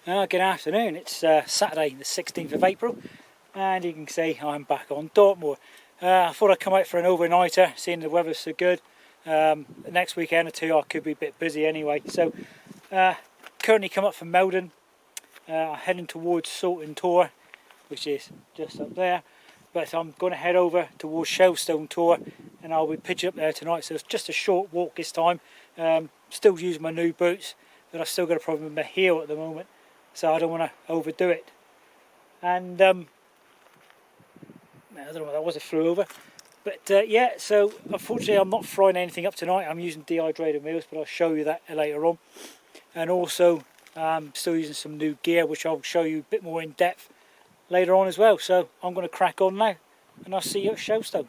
Good afternoon, it's Saturday the 16th of April and you can see I'm back on Dartmoor. I thought I'd come out for an overnighter, seeing the weather's so good. The next weekend or two I could be a bit busy anyway. So currently come up from Meldon, heading towards Salton Tor, which is just up there. But I'm going to head over towards Shellstone Tor and I'll be pitching up there tonight. So it's just a short walk this time. Still using my new boots, but I've still got a problem with my heel at the moment. So I don't want to overdo it. And I don't know what that was, it flew over. But yeah, so unfortunately I'm not frying anything up tonight. I'm using dehydrated meals, but I'll show you that later on. And also still using some new gear, which I'll show you a bit more in depth later on as well. So I'm going to crack on now, and I'll see you at Shellstone.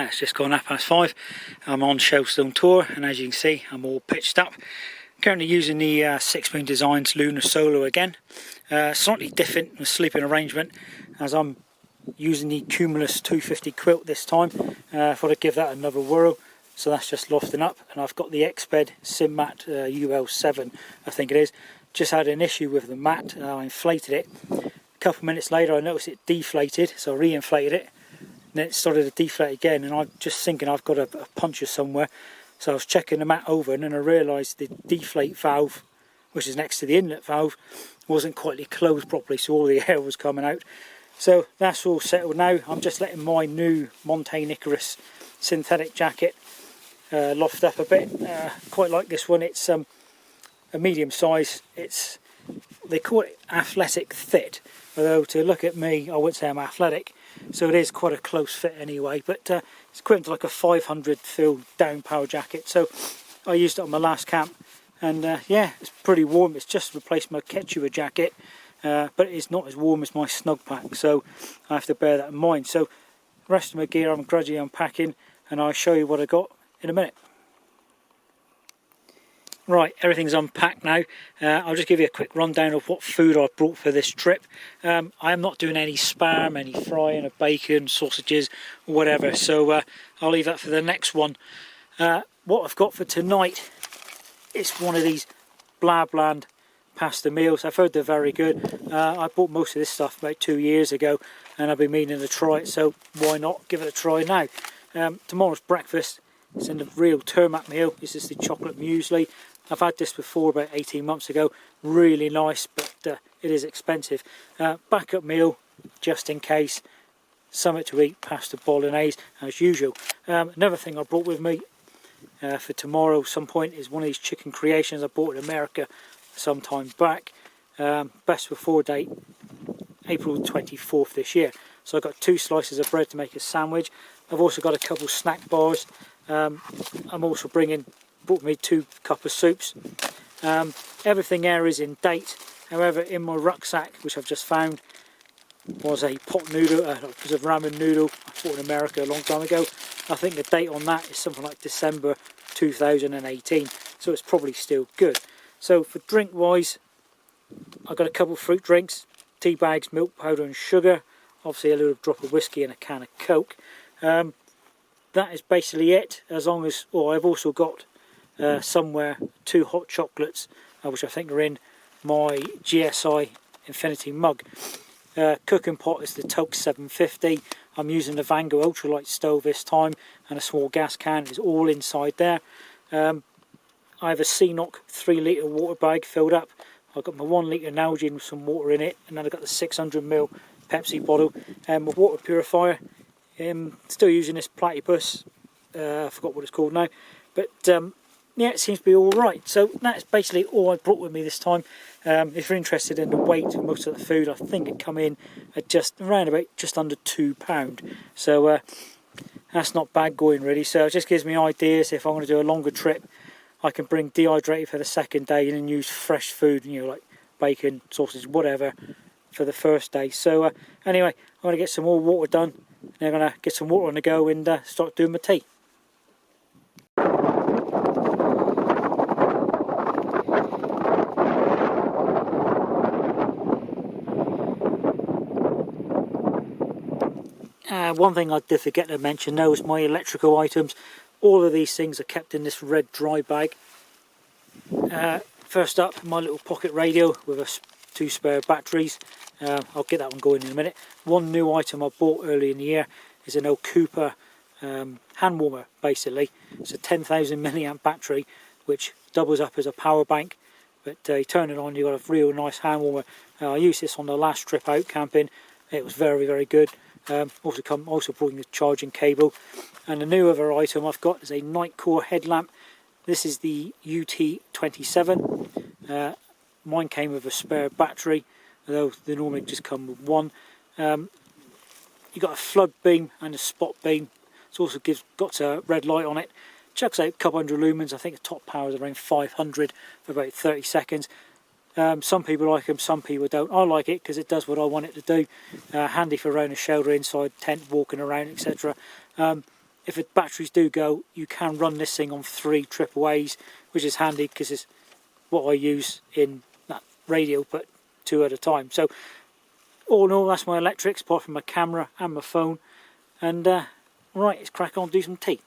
It's just gone 5:30. I'm on Shellstone Tor, and as you can see I'm all pitched up. Currently using the 6 Moon Designs Lunar Solo again. Slightly different with sleeping arrangement, as I'm using the Cumulus 250 quilt this time. I thought I'd give that another whirl. So that's just lofting up, and I've got the Exped Simmat UL7 I think it is. Just had an issue with the mat. I inflated it. A couple of minutes later I noticed it deflated, so I re-inflated it. Then it started to deflate again, and I'm just thinking I've got a puncture somewhere. So I was checking the mat over, and then I realised the deflate valve, which is next to the inlet valve, wasn't quite closed properly, so all the air was coming out. So that's all settled now. I'm just letting my new Montane Icarus synthetic jacket loft up a bit. Quite like this one. It's a medium size. They call it athletic fit, although to look at me I wouldn't say I'm athletic. So it is quite a close fit anyway, but it's equivalent to like a 500 fill down power jacket. So I used it on my last camp, and yeah, it's pretty warm. It's just replaced my Quechua jacket, but it's not as warm as my snug pack, so I have to bear that in mind. So the rest of my gear I'm gradually unpacking, and I'll show you what I got in a minute. Right, everything's unpacked now. I'll just give you a quick rundown of what food I've brought for this trip. I am not doing any spam, any frying of bacon, sausages, whatever, so I'll leave that for the next one. What I've got for tonight is one of these Blabland pasta meals. I've heard they're very good. I bought most of this stuff about 2 years ago, and I've been meaning to try it, so why not give it a try now. Tomorrow's breakfast, it's in the real Termat meal. This is the chocolate muesli. I've had this before about 18 months ago, really nice, but it is expensive. Backup meal, just in case, something to eat, pasta bolognese as usual. Another thing I brought with me for tomorrow some point is one of these chicken creations I bought in America some time back. Best before date, April 24th this year. So I've got 2 slices of bread to make a sandwich. I've also got a couple snack bars. I'm also brought me 2 cup of soups. Everything there is in date. However, in my rucksack, which I've just found, was a pot noodle, it was a ramen noodle I bought in America a long time ago. I think the date on that is something like December 2018, so it's probably still good. So for drink wise, I've got a couple of fruit drinks, tea bags, milk powder and sugar, obviously a little drop of whiskey and a can of Coke. That is basically it, as long as, I've also got somewhere 2 hot chocolates, which I think are in my GSI Infinity mug. Cooking pot is the Toke 750. I'm using the Vango ultralight stove this time, and a small gas can is all inside there. I have a CNOC 3 litre water bag filled up. I've got my 1 litre Nalgene with some water in it, and then I've got the 600ml Pepsi bottle and my water purifier. Still using this Platypus, I forgot what it's called now, but yeah, it seems to be alright. So that's basically all I brought with me this time. If you're interested in the weight of most of the food, I think it come in at just around about just under £2. So that's not bad going really. So it just gives me ideas. If I want to do a longer trip, I can bring dehydrated for the second day and then use fresh food, like bacon, sausage, whatever, for the first day. So anyway, I'm going to get some more water done. Then I'm going to get some water on the go and start doing my tea. One thing I did forget to mention though is my electrical items. All of these things are kept in this red dry bag. First up, my little pocket radio with two spare batteries. I'll get that one going in a minute. One new item I bought early in the year is an old Cooper hand warmer. Basically, it's a 10,000 milliamp battery which doubles up as a power bank. But you turn it on, you've got a real nice hand warmer. I used this on the last trip out camping. It was very, very good. Also brought in the charging cable. And the new other item I've got is a night core headlamp. This is the UT27. Mine came with a spare battery, although they normally just come with one. You've got a flood beam and a spot beam. It's also got a red light on it. Chucks out a couple hundred lumens. I think the top power is around 500 for about 30 seconds. Some people like them, some people don't. I like it because it does what I want it to do. Handy for around a shelter, inside tent, walking around, etc. If the batteries do go, you can run this thing on 3 AAAs, which is handy because it's what I use in that radio, but 2 at a time. So all in all, that's my electrics, apart from my camera and my phone. And right, let's crack on, do some tea.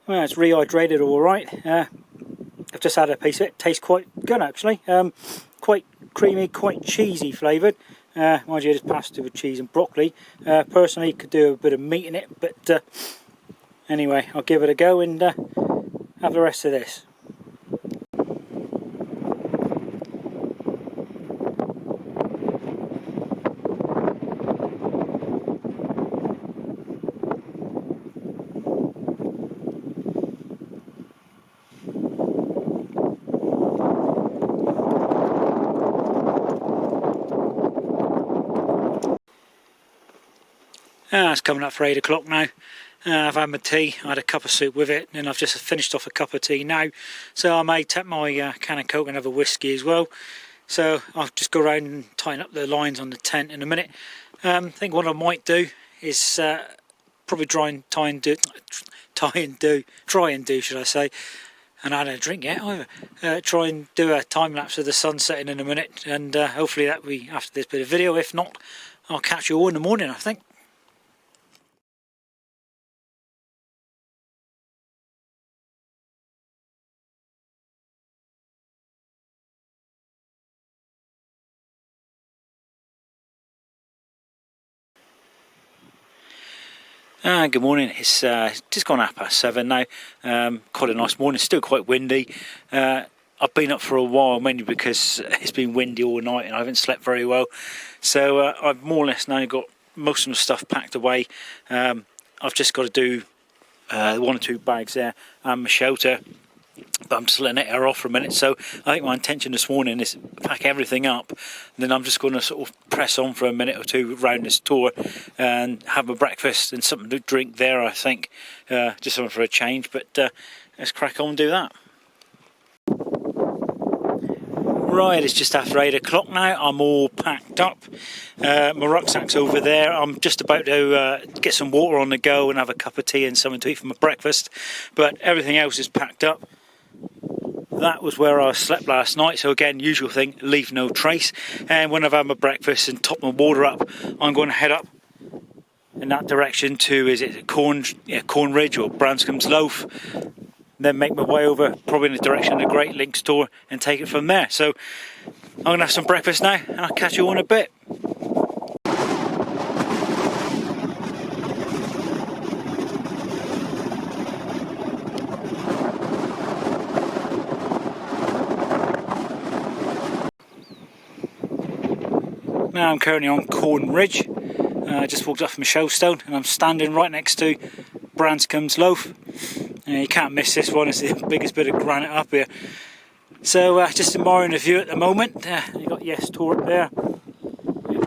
Well, it's rehydrated all right. I've just had a piece of it. Tastes quite good actually. Quite creamy, quite cheesy flavoured. Mind you, it's pasta with cheese and broccoli. Personally, could do a bit of meat in it, but anyway, I'll give it a go and have the rest of this. It's coming up for 8 o'clock now. I've had my tea, I had a cup of soup with it, and I've just finished off a cup of tea now. So I may tap my can of Coke and have a whiskey as well. So I'll just go around and tighten up the lines on the tent in a minute. I think what I might do is probably try and do, should I say. And I haven't had a drink yet either. Try and do a time lapse of the sun setting in a minute, and hopefully that'll be after this bit of video. If not, I'll catch you all in the morning, I think. Good morning. It's just gone 7:30 now. Quite a nice morning. Still quite windy. I've been up for a while, mainly because it's been windy all night and I haven't slept very well. So I've more or less now got most of the stuff packed away. I've just got to do 1 or 2 bags there and my shelter. But I'm just letting it air off for a minute. So I think my intention this morning is pack everything up, and then I'm just going to sort of press on for a minute or two around this tour and have my breakfast and something to drink there, I think. Just something for a change, but let's crack on and do that. Right, it's just after 8 o'clock now. I'm all packed up. My rucksack's over there. I'm just about to get some water on the go and have a cup of tea and something to eat for my breakfast. But everything else is packed up. That was where I slept last night. So again, usual thing, leave no trace. And when I've had my breakfast and topped my water up, I'm going to head up in that direction to, is it Corn Ridge or Branscombe's Loaf? Then make my way over, probably in the direction of the Great Links Store, and take it from there. So I'm going to have some breakfast now, and I'll catch you all in a bit. Now I'm currently on Corn Ridge. I just walked up from Shellstone, and I'm standing right next to Branscombe's Loaf. You can't miss this one, it's the biggest bit of granite up here. So just admiring the view at the moment. You've got Yes Tor up there.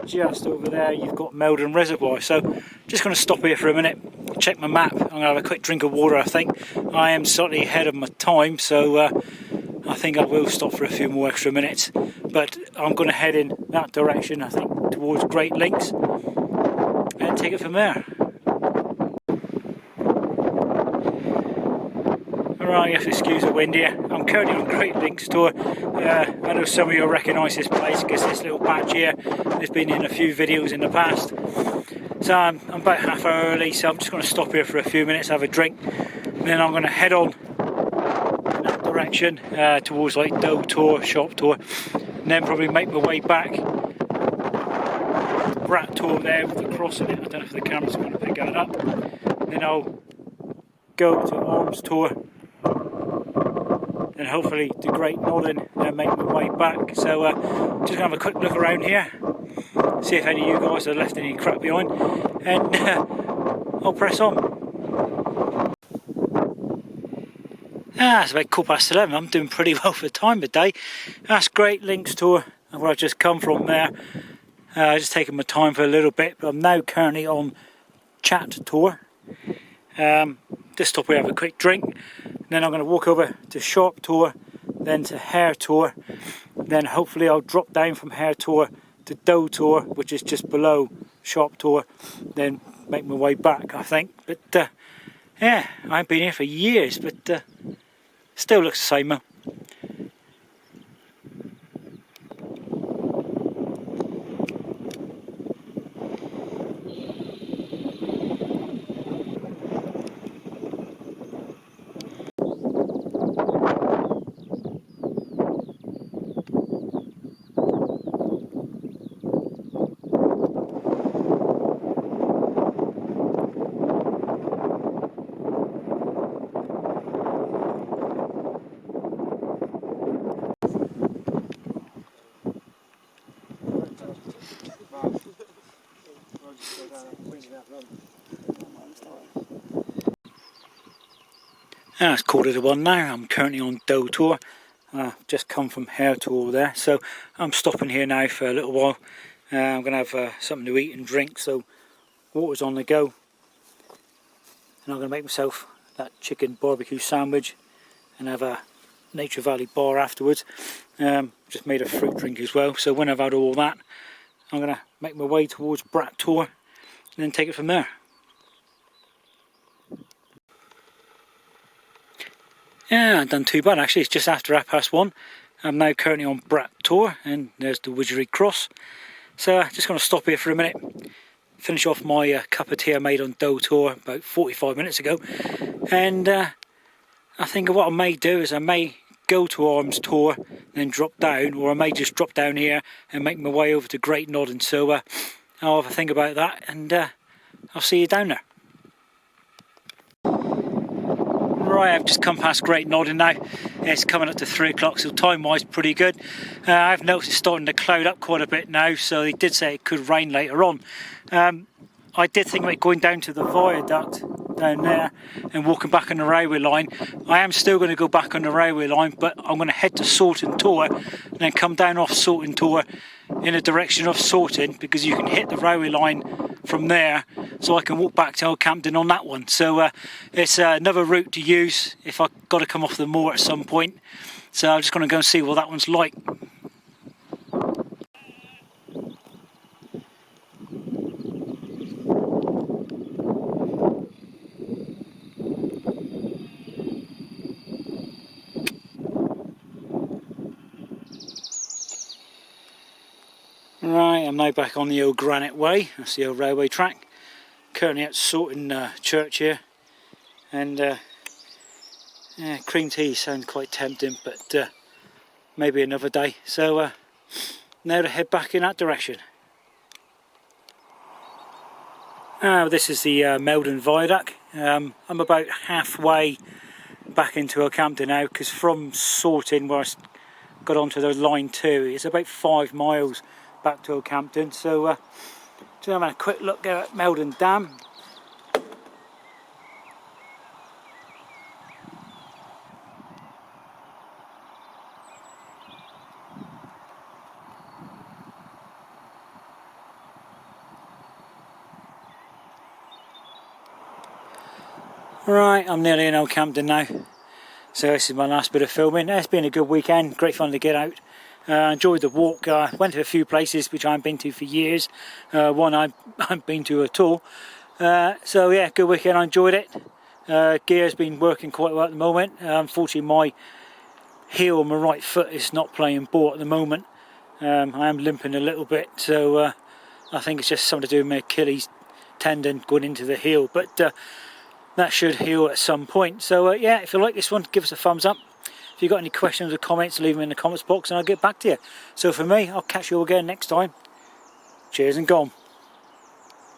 Just over there you've got Meldon Reservoir. So just going to stop here for a minute, check my map. I'm going to have a quick drink of water, I think. I am slightly ahead of my time, so I think I will stop for a few more extra minutes. But I'm going to head in that direction, I think, towards Great Links, and take it from there. Right, you have to excuse the wind here. I'm I'm currently on Great Links Tour. I know some of you will recognise this place because this little patch here has been in a few videos in the past. So I'm about half hour early, so I'm just going to stop here for a few minutes, have a drink, and then I'm going to head on in that direction towards like Doe Tour, Shop Tour, and then probably make my way back. Brat Tour there with the cross in it. I don't know if the camera's going to pick that up. Then I'll go to Arms Tour, and hopefully the Great Nodding, and make my way back. So just gonna have a quick look around here, see if any of you guys have left any crap behind, and I'll press on. It's about 11:15. I'm doing pretty well for the time of day. That's Great Links Tour, where I've just come from there. Just taking my time for a little bit, but I'm now currently on Chat Tour. Just stop here, have a quick drink, then I'm going to walk over to Sharp Tour, then to Hare Tour, then hopefully I'll drop down from Hare Tour to Doe Tour, which is just below Sharp Tour, then make my way back, I think. But yeah, I haven't been here for years, but still looks the same. It's 1:45 now. I'm currently on Doe Tour. Just come from Hare Tour there, so I'm stopping here now for a little while. I'm going to have something to eat and drink, so water's on the go. And I'm going to make myself that chicken barbecue sandwich and have a Nature Valley bar afterwards. Just made a fruit drink as well, so when I've had all that, I'm going to make my way towards Brat Tour and then take it from there. Yeah, I haven't done too bad actually. It's just after 1:30. I'm now currently on Brat Tour, and there's the Widgery Cross. So just going to stop here for a minute, finish off my cup of tea I made on Doe Tour about 45 minutes ago. And I think what I may do is I may go to Arms Tour and then drop down, or I may just drop down here and make my way over to Great Nodding. So I'll have a think about that, and I'll see you down there. Right, I've just come past Great Nodding now. It's coming up to 3 o'clock, so time wise pretty good. I've noticed it's starting to cloud up quite a bit now, so they did say it could rain later on. I did think about going down to the viaduct down there and walking back on the railway line. I am still going to go back on the railway line, but I'm going to head to Sorting Tour and then come down off Sorting Tour in the direction of Sorting, because you can hit the railway line from there, so I can walk back to Old Campden on that one. So it's another route to use if I've got to come off the moor at some point. So I'm just going to go and see what that one's like. Right, I'm now back on the old Granite Way. That's the old railway track. Currently at Sorting Church here, and yeah, cream tea sounds quite tempting, but maybe another day. So now to head back in that direction. This is the Meldon Viaduct. I'm about halfway back into Oldcampden now, because from Sorting, where I got onto the line 2, it's about 5 miles back to Oldcampden. So just having a quick look there at Meldon Dam. Right, I'm nearly in Oldcampden now, so this is my last bit of filming. It's been a good weekend, great fun to get out. Enjoyed the walk. Went to a few places which I haven't been to for years. One I haven't been to at all. So yeah, good weekend, I enjoyed it. Gear's been working quite well at the moment. Unfortunately my heel of my right foot is not playing ball at the moment. I am limping a little bit, so I think it's just something to do with my Achilles tendon going into the heel, but that should heal at some point. So yeah, if you like this one, give us a thumbs up. If you've got any questions or comments, leave them in the comments box and I'll get back to you. So for me, I'll catch you again next time. Cheers and gone.